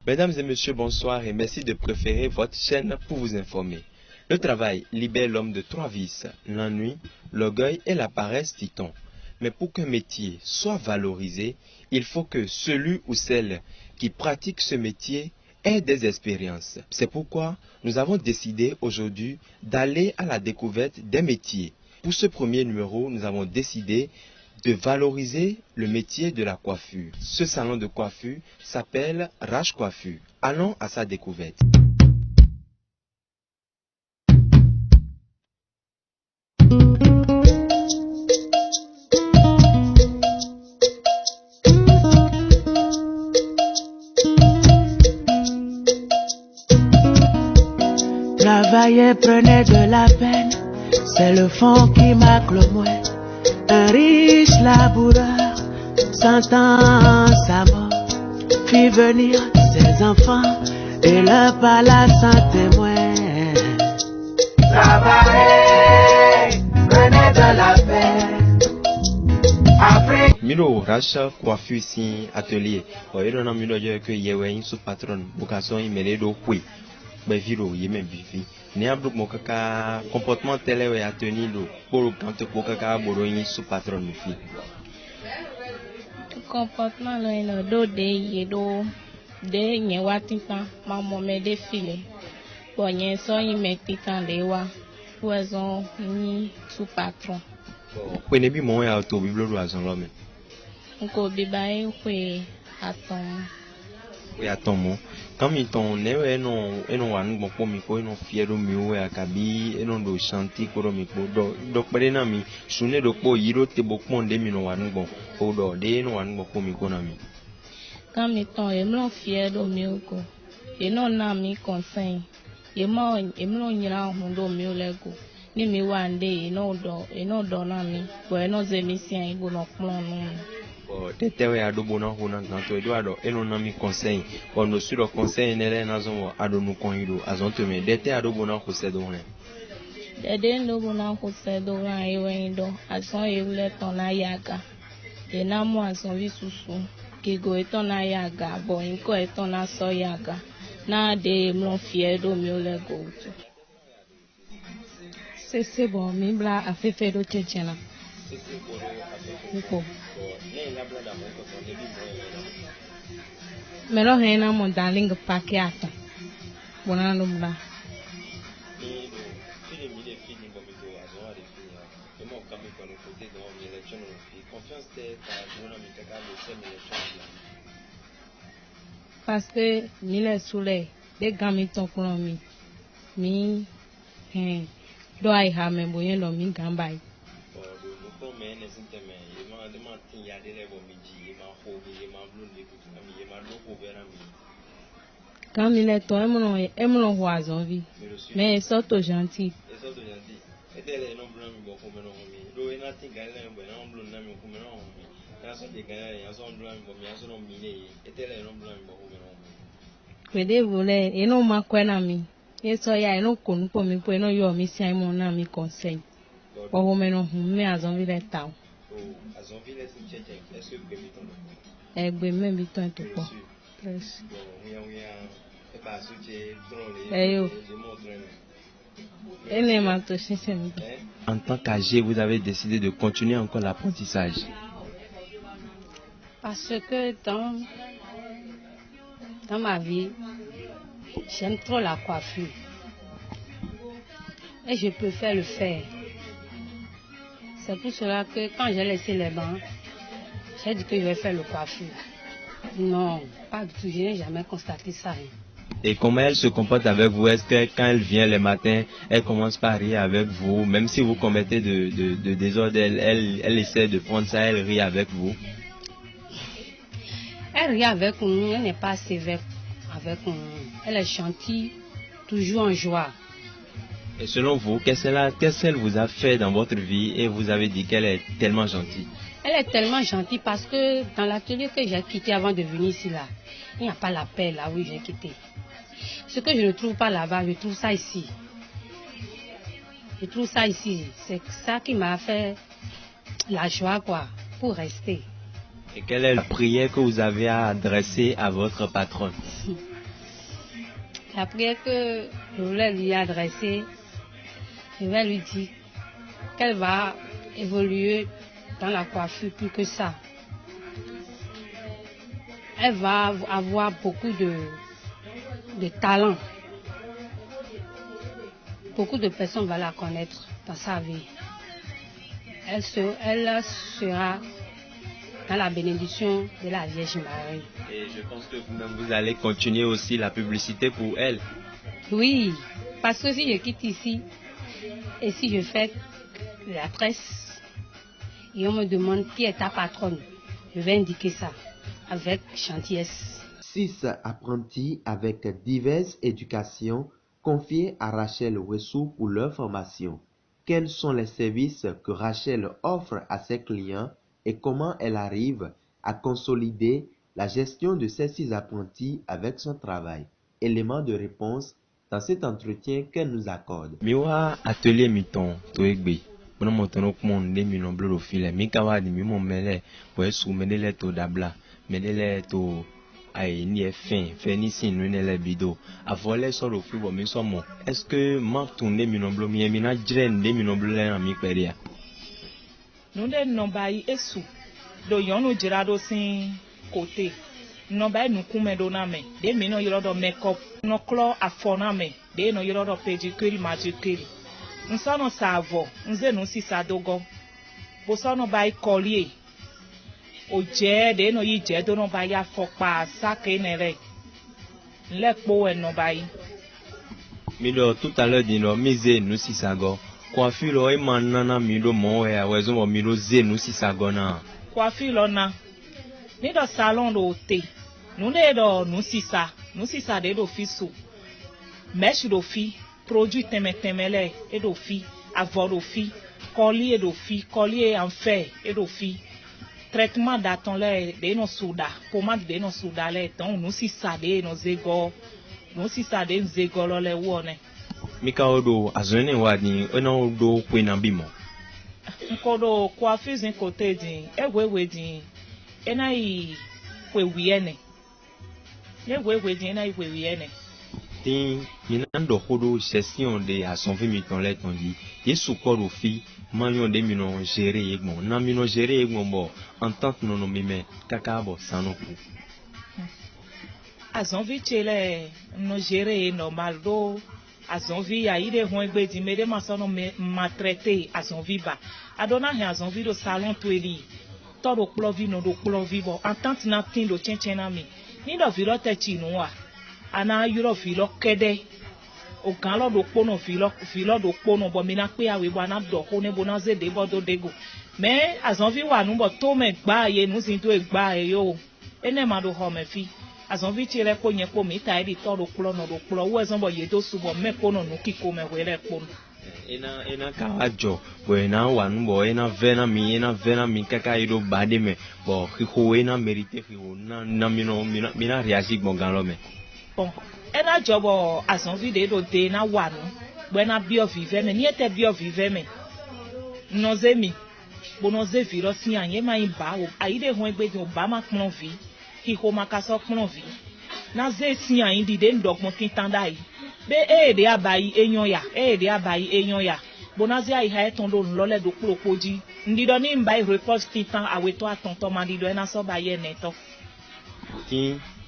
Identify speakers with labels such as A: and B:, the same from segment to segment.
A: Mesdames et messieurs, bonsoir et merci de préférer votre chaîne pour vous informer. Le travail libère l'homme de 3 vices, l'ennui, l'orgueil et la paresse, dit-on. Mais pour qu'un métier soit valorisé, il faut que celui ou celle qui pratique ce métier ait des expériences. C'est pourquoi nous avons décidé aujourd'hui d'aller à la découverte des métiers. Pour ce premier numéro, nous avons décidé de valoriser le métier de la coiffure. Ce salon de coiffure s'appelle Raj Coiffure. Allons à sa découverte.
B: Travailler prenait de la peine, c'est le fond qui marque le moins. Un riche laboureur sentant sa mort fit venir ses enfants et leur parla sans témoin. Travailler prenait de la peine. Afrique.
A: Milo Raj Coiffure ici atelier. Oyo na milo je que yewe sous patron bukason imele do kwe. Be viro yeme bifi. Ni abdu mokaka comportement tele ya tenu do pour quand mokaka boro yin sous patron mufi.
C: Comportement là do de yedo de nyewatitan mamo me de file. Bon yen so yin metitan de wa. Poison ni sous patron.
A: Pene bi mo ya to biblo do azon lo me.
C: Nko bibae kwe atom.
A: Oui, attends, comme ils t'ont né, non, wan bon pour mi ko, non fiero mi ou akabi, non do chanti ko mi ko do pere mi, sune do po yiro te beaucoup de mi non wan bon, ko do de non wan bon pour mi ko na mi.
C: Quand mi ton emlon fiero mi ko, e non na mi conseil, emlon nyira hundo mi lego, ni mi wande e non do na mi, bo e non zemisien ibo no plon no.
A: Tetewe adobo na hona ganto edo ado eno na mi conseil ono suro conseil nele na zo ado nu konyido azonto me dete adobo na kusedo ne
C: dede ndo na kusedo na ewe ndo azon ewle ton na yaga e na mo azon vi susu kigo eton na yaga bo inko eton na so yaga na de mlon fiedo mi ole go
D: c'est bon mi bla afefe do chechena mais là rien mon darling paquet attend bon non là parce que ni les soleil des gamins ton pour mi do ai ha me boyen lo mi gambai quand il est toi aime oiseau vie mais surtout gentil Kwede vole eno makwena mi eso ya eno konu po mi po eno yo mi si ai mo na mi conseil o ho me no me azon vi le taw azon vi le sin cheche est-ce que mi ton egbe me bi ton to po plus e ba su che tron le
A: En tant qu'âgé, vous avez décidé de continuer encore l'apprentissage.
D: Parce que dans ma vie, j'aime trop la coiffure. Et je préfère le faire. C'est pour cela que quand j'ai laissé les bancs, j'ai dit que je vais faire le coiffure. Non, pas du tout, je n'ai jamais constaté ça.
A: Et comment elle se comporte avec vous? Est-ce que quand elle vient le matin, elle commence par rire avec vous? Même si vous commettez de désordre, elle essaie de prendre ça, elle rit avec vous?
D: Elle rit avec nous, elle n'est pas sévère avec nous. Elle est gentille, toujours en joie.
A: Et selon vous, qu'est-ce qu'elle vous a fait dans votre vie et vous avez dit qu'elle est tellement gentille?
D: Elle est tellement gentille parce que dans l'atelier que j'ai quitté avant de venir ici, là, il n'y a pas la paix là où j'ai quitté. Ce que je ne trouve pas là-bas, je trouve ça ici. Je trouve ça ici. C'est ça qui m'a fait la joie, quoi, pour rester.
A: Et quelle est la prière que vous avez à adresser à votre patronne?
D: La prière que je voulais lui adresser, je vais lui dire qu'elle va évoluer dans la coiffure plus que ça. Elle va avoir beaucoup de talent. Beaucoup de personnes vont la connaître dans sa vie. Elle sera dans la bénédiction de la Vierge Marie.
A: Et je pense que vous allez continuer aussi la publicité pour elle.
D: Oui, parce que si je quitte ici et si je fais la presse et on me demande qui est ta patronne, je vais indiquer ça avec gentillesse.
E: 6 apprentis avec diverses éducations confiés à Rachel Wessou pour leur formation. Quels sont les services que Rachel offre à ses clients et comment elle arrive à consolider la gestion de ces 6 apprentis avec son travail? Élément de réponse dans cet entretien qu'elle nous accorde.
A: Miwa atelier miton toegbe. Bono motono kumonde mino bloro file. Mikawa di mimo mele. Wesu medele to dabla. Medele to ay ni fin. Feni sin nele bido. Avole soro fibo mi somo. Est-ce que ma tourne mino blo mi mina jren de mino blo le na mi peria?
F: Nunde nombai esu. Do yono jirado sin kote. Nombai nukume do na me. De mino yorodo makeup. No klo afona me. De no yorodo pedicure manicure. Nsano savo. Nze no si sadogo. Bosono bai collier. Oje de no yije do no bai afokpa sake nere. Lekpo en no bai.
A: Mido tout à l'heure dino mise no si sago. Coiffure e manana mido mo e awezo mo mido ze no si sago na.
F: Coiffure na. Ni do salon do te. Nune do no si sa de do fisu. Mesh do fi. Produit temele et do fi, avoir do fi, collier do fi, collier en fer et do fi. Traitement d'aton le de no souda, pommade de no souda le ton nous si ça de no zego, nous si ça de zego le wone.
A: Mika odo azone wadi ona odo kwena bimo.
F: Nkodo coiffure en côté din, ewewe din. Ena I kwe wiene. Ewewe din ena I kwe wiene.
A: Minando hodo gestion de asonvi miton let on dit yesu kodo fi manion de mino gérer egmon na mino gérer egmon bo entente non mime kaka bo sanoku
F: asonvi chele no gérer normal do asonvi ya ide hon egbe di mede masono ma traiter asonvi ba adona he asonvi do salon tweli todo plovi no do plovi bo entente na tin do chenchen na mi ni do viro te chinua ana yuro filo kede o kan lo do pono filo do pono bo mi na pe awe bo na do ko ne bo na ze de bo do dego me azonvi wa nu bo to me gba ye nu sin to gba e yo ene ma do ho me fi azonvi ti re ko yen po mi ta ri to do plo no do plo wo ezon bo ye do su bo me pono nu kiko me we re pono
A: ena kawajo bo ena wa nu bo ena vena mi kaka ido bade me bo khiko ena mérité khiko na mina réagir bon gan me.
F: Bon, elle a job à son vidéo de na wanu, buena bio vive me, ni ete bio vive me. Nozemi, bonoze viro si anye ma imba, aide hon egbe di Obama klon vi, ki ho makaso klon vi. Na ze si anye di den dog mo tintandai. Be de abayi enyon ya. Bonaze ai ha etondo nlole do klopoji. Ndido ni mbai repose tintan aweto atonto mandido ena so ba ye neto.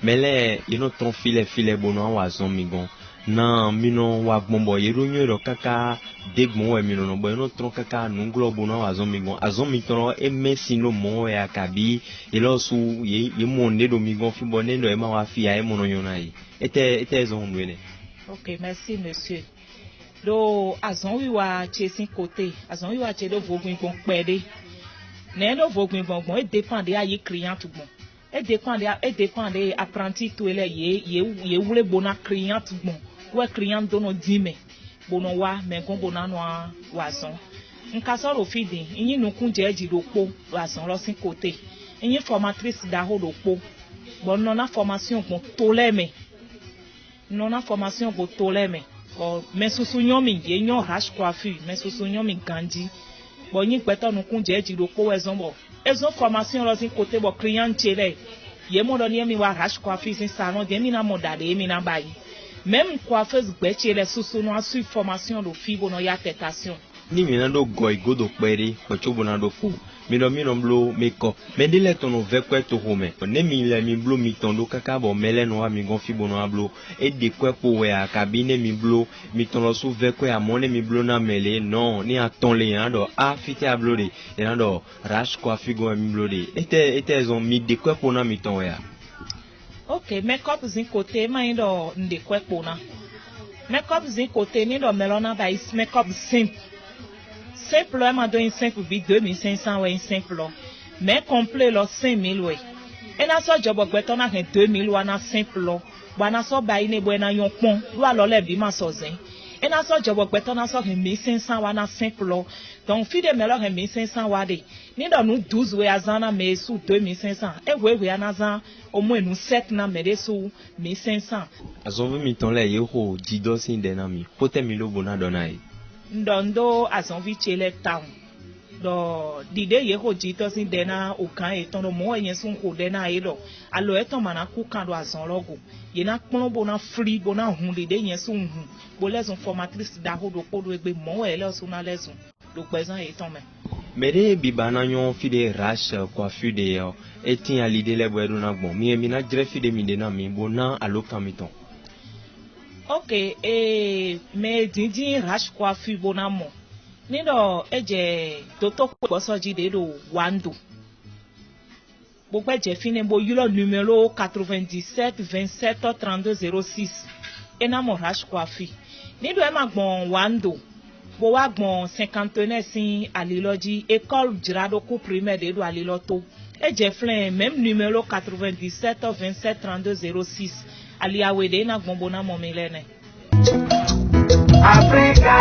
A: Mele ino ton file bono wa zomigon na mino wa gbombo yeronyo ro kaka degmo we mino no bo ino ton kaka nunglo bono wa zomigon azomitoro emesi no mo ya kabi ilosu ye monde do migon fi bonne no e ma wa fi ya e mono yona yi ete zo nwele.
F: OK, merci monsieur. Do azon wi wa chesin côté azon wi wa che do vogun gbon pede ne do vogun gbon e dépend de ayi client gbon. Et dépend des apprentis tout les ye voulait bona client bon ou client dono dime bono wa mais gon bona no wazon nka so fidi yin nu kun je do po wazon lo sin côté yin formatrice da ho do po bon non na formation bon toleme non na formation bon toleme ko mais susu nyomi ye nyon rash coiffure mais susu nyomi ganji bon yin peto nu kun je do po wezon bo ezon formation lo sin côté bo client chele ye mo do ni mi wa rash coiffure sin salon de mi na mo dade mi na bayi même coiffeuse gbetche les sous no suivre formation de fibo no ya tentation.
A: Ni minando goi godo kwere kwacho bonando fu mino blo meko mendele tono vekwe to home ne mi le mi blo mi tondo kaka bo mele no mi gonfi bono ablo e de kwe po we akabine mi blo mi tono su vekwe amone mi blo na mele non ni aton le ando a fiti ablo de ando rash kwa figo mi blo de ete zon mi de kwe po na mi ton ya.
F: OK, make-up zin côté ma indo nde kwe po na. Make-up zin côté ni do melona ba is make-up simple. Simple, elle m'a donné 5 ou 2500 ouais, simple. Mais complet, là, 5000 ouais. Et na so job gbeto na 2000 wa na simple. Ba na so ba ine bo na yon pon, do alo le bi ma so zen. Et na so job gbeto na so 1500 wa na simple. Donc fi de melo 1500 wa de. Ni do nou 12 we azana me sou 2500. E we anazan au moins nous 7 na me de sou 1500.
A: Azonve mi ton le yeko jido sin denami. Pote mi lo bona donai.
F: Ndondo azonvi chele town do dide ye ko jito sin dena okan eton do mo yen sun ko dena elo alo eton mana ku kan do azon logo ye na pon bona free bona hun dide yen sun hun bo leson formatrice da ho do podo egbe mo ele sun na leson do pezan eton me
A: mere bibana nyon fide rash coiffure de etin alide le bo na gbon mi na jre fide mi dena mi bona alo kamiton.
F: OK, mais dindin rash coiffure bonamo. Ni do eje toto bosoji de do wando. Bo je fine bo yulo numéro 97 27 32 06. Enamo rash coiffure. Ni do e magbon wando. Bo wa gbon 59 sin aliloji école Girado ko primaire de do aliloto. Eje flen même numéro 97 27 32 06. Aliawede na gbombona momelene.
B: Africa,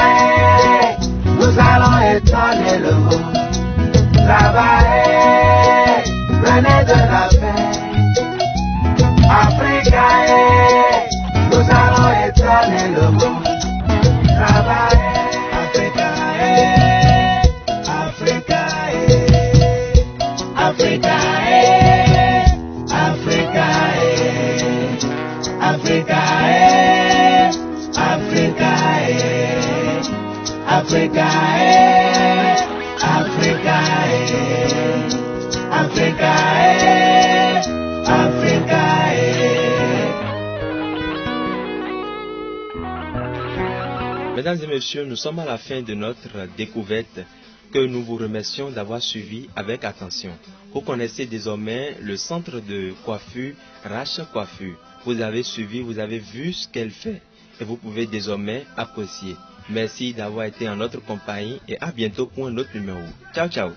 B: nous allons étonner le monde. Travailler, prenez de la paix. Africa, nous allons étonner le monde. Travailler, Africa, Africa, Africa, Africa, Africa, Africa, Africa, Africa, Africa, Africa.
A: Mesdames et messieurs, nous sommes à la fin de notre découverte que nous vous remercions d'avoir suivi avec attention. Vous connaissez désormais le centre de coiffure Rash Coiffure. Vous avez suivi, vous avez vu ce qu'elle fait et vous pouvez désormais apprécier. Merci d'avoir été en notre compagnie et à bientôt pour un autre numéro. Ciao, ciao.